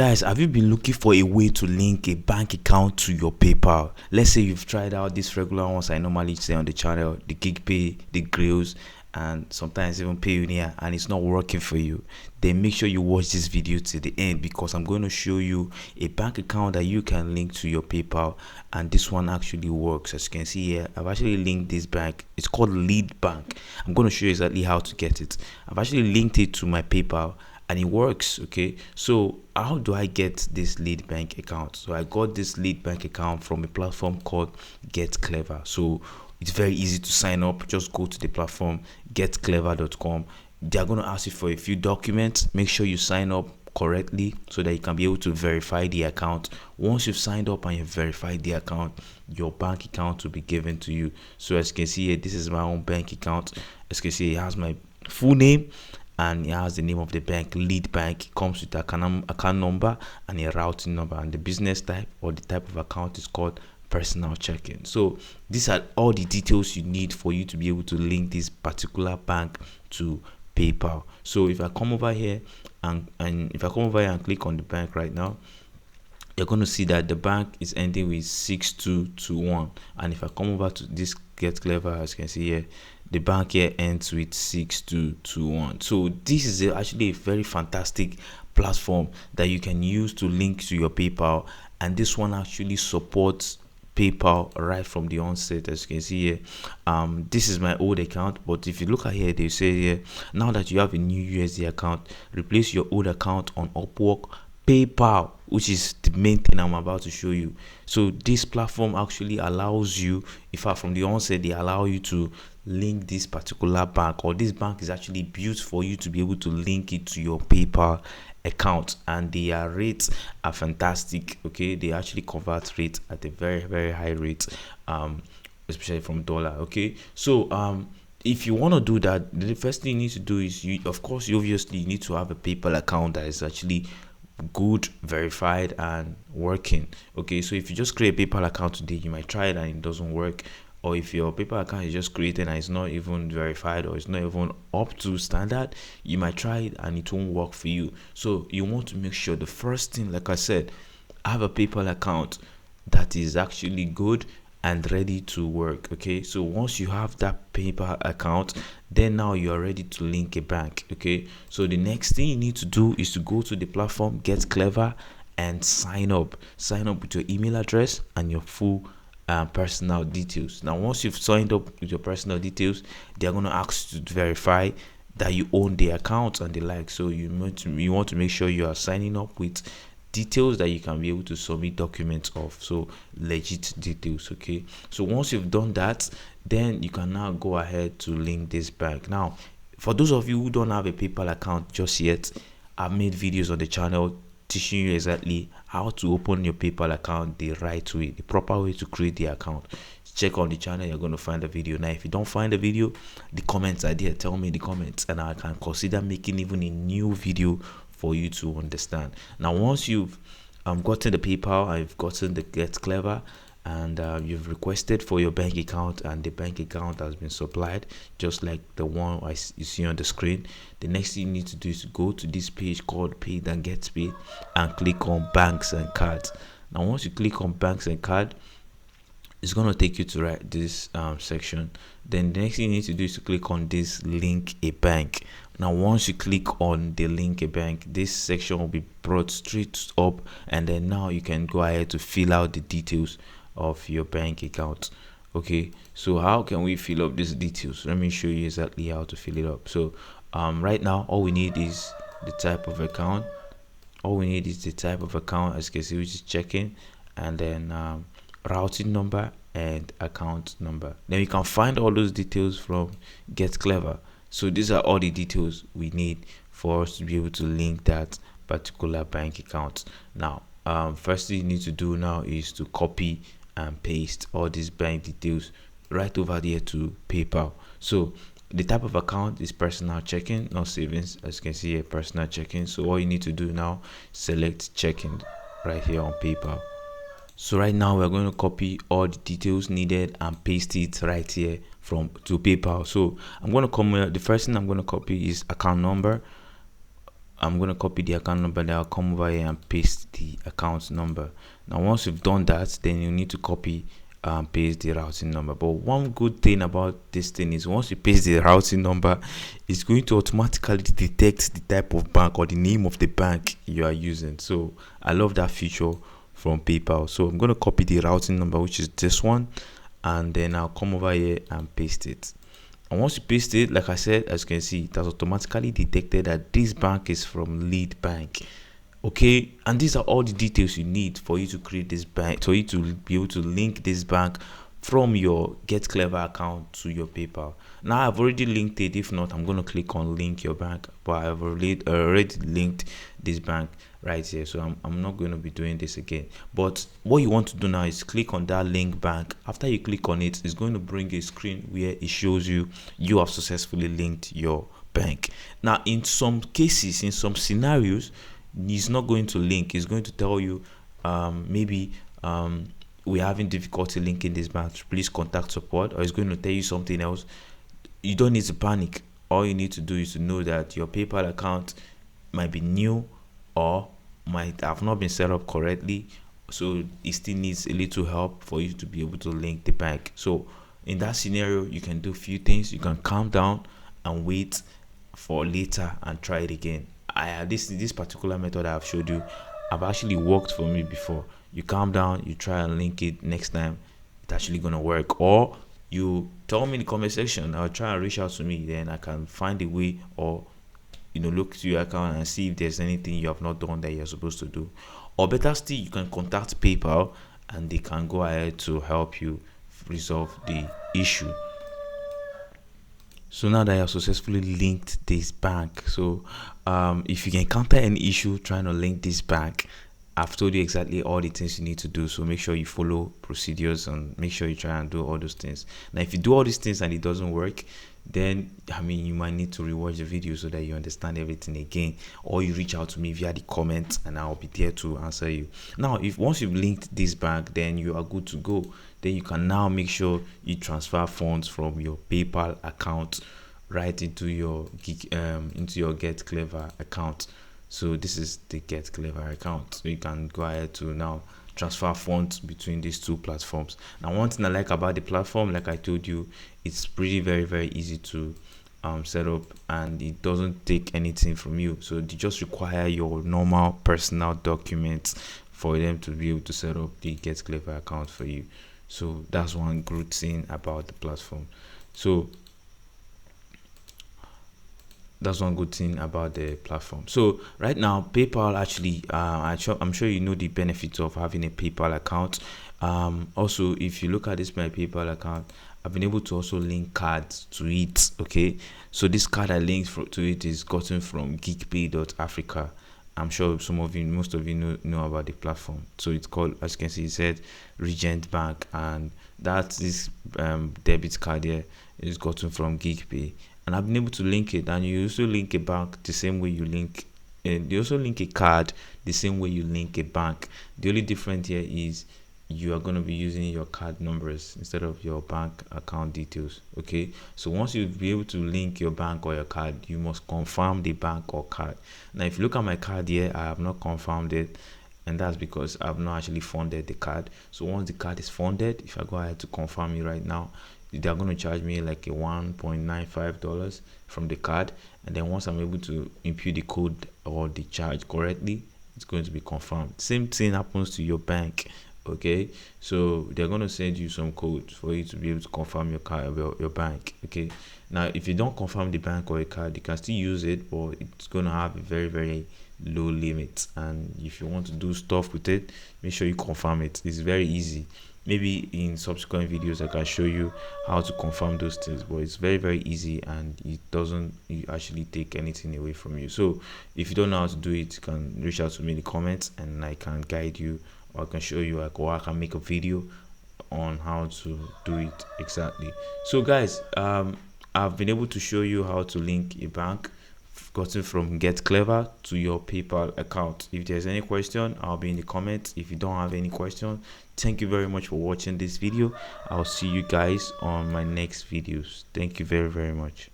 Guys, have you been looking for a way to link a bank account to your PayPal? Let's say you've tried out these regular ones I normally say on the channel, the GigPay, the Grills, and sometimes even Payoneer, and it's not working for you. Then make sure you watch this video to the end, because I'm going to show you a bank account that you can link to your PayPal, and this one actually works. As you can see here, I've actually linked this bank. It's called Lead Bank. I'm going to show you exactly how to get it. I've actually linked it to my PayPal and it works. Okay, so how do I get this lead bank account? So I got this lead bank account from a platform called Get Clever. So it's very easy to sign up. Just go to the platform getclever.com. They're going to ask you for a few documents. Make sure you sign up correctly so that you can be able to verify the account. Once you've signed up and you've verified the account, your bank account will be given to you. So as you can see here, this is my own bank account. As you can see, it has my full name and it has the name of the bank, Lead Bank. It comes with account number and a routing number, and the business type or the type of account is called personal checking. So these are all the details you need for you to be able to link this particular bank to PayPal. So if I come over here and click on the bank right now, you're going to see that the bank is ending with 6221, and if I come over to this Get Clever, as you can see here, the bank here ends with 6221. So this is actually a very fantastic platform that you can use to link to your PayPal, and this one actually supports PayPal right from the onset. As you can see here, this is my old account, but if you look at here, they say here, now that you have a new USD account, replace your old account on Upwork, PayPal, which is the main thing I'm about to show you. So this platform actually allows you, in fact from the onset, they allow you to link this particular bank, or this bank is actually built for you to be able to link it to your PayPal account, and their rates are fantastic. Okay, they actually convert rates at a very high rate, especially from dollar. Okay, so if you want to do that, the first thing you need to do is you obviously need to have a PayPal account that is actually good, verified, and working. Okay, so if you just create a PayPal account today, you might try it and it doesn't work, or if your PayPal account is just created and it's not even verified or it's not even up to standard, you might try it and it won't work for you. So you want to make sure, the first thing, like I said, have a PayPal account that is actually good and ready to work. Okay, so once you have that PayPal account, then now you are ready to link a bank. Okay, so the next thing you need to do is to go to the platform Get Clever and sign up with your email address and your full personal details. Now once you've signed up with your personal details, they're going to ask you to verify that you own the account and the like. So you want to make sure you are signing up with details that you can be able to submit documents of, so legit details. Okay, so once you've done that, then you can now go ahead to link this bank. Now for those of you who don't have a PayPal account just yet, I've made videos on the channel teaching you exactly how to open your PayPal account the right way, the proper way to create the account. Check on the channel, you're going to find the video. Now if you don't find the video, the comments are there. Tell me in the comments and I can consider making even a new video for you to understand. Now once you've gotten the PayPal, I've gotten the Get Clever, and you've requested for your bank account, and the bank account has been supplied just like the one you see on the screen. The next thing you need to do is to go to this page called Paid and Get Paid and click on Banks and Cards. Now once you click on Banks and Card, it's going to take you to this section. Then the next thing you need to do is to click on this Link a Bank. Now once you click on the Link a Bank, this section will be brought straight up, and then now you can go ahead to fill out the details of your bank account. Okay, so how can we fill up these details? Let me show you exactly how to fill it up. So right now all we need is the type of account. As you can see, which is checking, and then routing number and account number. Then you can find all those details from Get Clever. So these are all the details we need for us to be able to link that particular bank account. Now first thing you need to do now is to copy and paste all these bank details right over there to PayPal. So the type of account is personal checking, not savings. As you can see here, personal checking. So all you need to do now, select checking right here on PayPal. So right now we're going to copy all the details needed and paste it right here to PayPal. So I'm going to come here. The first thing I'm going to copy is account number. I'm going to copy the account number, then I'll come over here and paste the account number. Now once you've done that, then you need to copy and paste the routing number. But one good thing about this thing is once you paste the routing number, it's going to automatically detect the type of bank or the name of the bank you are using. So I love that feature from PayPal. So I'm going to copy the routing number, which is this one, and then I'll come over here and paste it. And once you paste it, like I said, as you can see, it has automatically detected that this bank is from Lead Bank. Okay, and these are all the details you need for you to create this bank, for you to be able to link this bank from your Get Clever account to your PayPal. Now I've already linked it. If not, I'm going to click on link your bank, but I've already linked this bank right here, so I'm not going to be doing this again. But what you want to do now is click on that link bank. After you click on it, it's going to bring a screen where it shows you have successfully linked your bank. Now in some cases, in some scenarios, it's not going to link. It's going to tell you maybe we're having difficulty linking this bank, please contact support, or it's going to tell you something else. You don't need to panic. All you need to do is to know that your PayPal account might be new or might have not been set up correctly, so it still needs a little help for you to be able to link the bank. So in that scenario, you can do a few things. You can calm down and wait for later and try it again. This particular method I've showed you have actually worked for me before. You calm down, you try and link it. Next time it's actually gonna work. Or you tell me in the comment section, I'll try and reach out to me, then I can find a way, or look to your account and see if there's anything you have not done that you're supposed to do. Or better still, you can contact PayPal and they can go ahead to help you resolve the issue. So now that you have successfully linked this bank, so if you encounter any issue trying to link this bank, I've told you exactly all the things you need to do. So make sure you follow procedures and make sure you try and do all those things. Now if you do all these things and it doesn't work, then you might need to rewatch the video so that you understand everything again, or you reach out to me via the comments and I'll be there to answer you. Now if once you've linked this bank, then you are good to go. Then you can now make sure you transfer funds from your PayPal account right into your Get Clever account. So this is the Get Clever account. So you can go ahead to now transfer funds between these two platforms. Now one thing I like about the platform, like I told you, it's pretty very easy to set up, and it doesn't take anything from you. So they just require your normal personal documents for them to be able to set up the Get Clever account for you. So that's one good thing about the platform. So that's one good thing about the platform. So right now PayPal actually I'm sure you know the benefits of having a PayPal account. Also, if you look at this my PayPal account, I've been able to also link cards to it. Okay, so this card I linked to it is gotten from geekpay.africa. I'm sure most of you know about the platform. So it's called, as you can see, it said Regent Bank, and that's this debit card here is gotten from GeekPay, and I've been able to link it. And you also link a bank the same way you link, and you also link a card the same way you link a bank. The only difference here is you are going to be using your card numbers instead of your bank account details. Okay, so once you be able to link your bank or your card, you must confirm the bank or card. Now if you look at my card here, I have not confirmed it, and that's because I've not actually funded the card. So once the card is funded, if I go ahead to confirm it right now, they're going to charge me like a $1.95 from the card, and then once I'm able to input the code or the charge correctly, it's going to be confirmed. Same thing happens to your bank. Okay, so they're going to send you some code for you to be able to confirm your card, your bank. Okay, now if you don't confirm the bank or a card, you can still use it, but it's going to have a very low limit. And if you want to do stuff with it, make sure you confirm it. It's very easy. Maybe in subsequent videos I can show you how to confirm those things, but it's very easy, and it doesn't actually take anything away from you. So if you don't know how to do it, you can reach out to me in the comments and I can guide you, or I can show you, or I can make a video on how to do it exactly. So guys, I've been able to show you how to link a bank gotten from Get Clever to your PayPal account. If there's any question, I'll be in the comments. If you don't have any question, thank you very much for watching this video. I'll see you guys on my next videos. Thank you very much.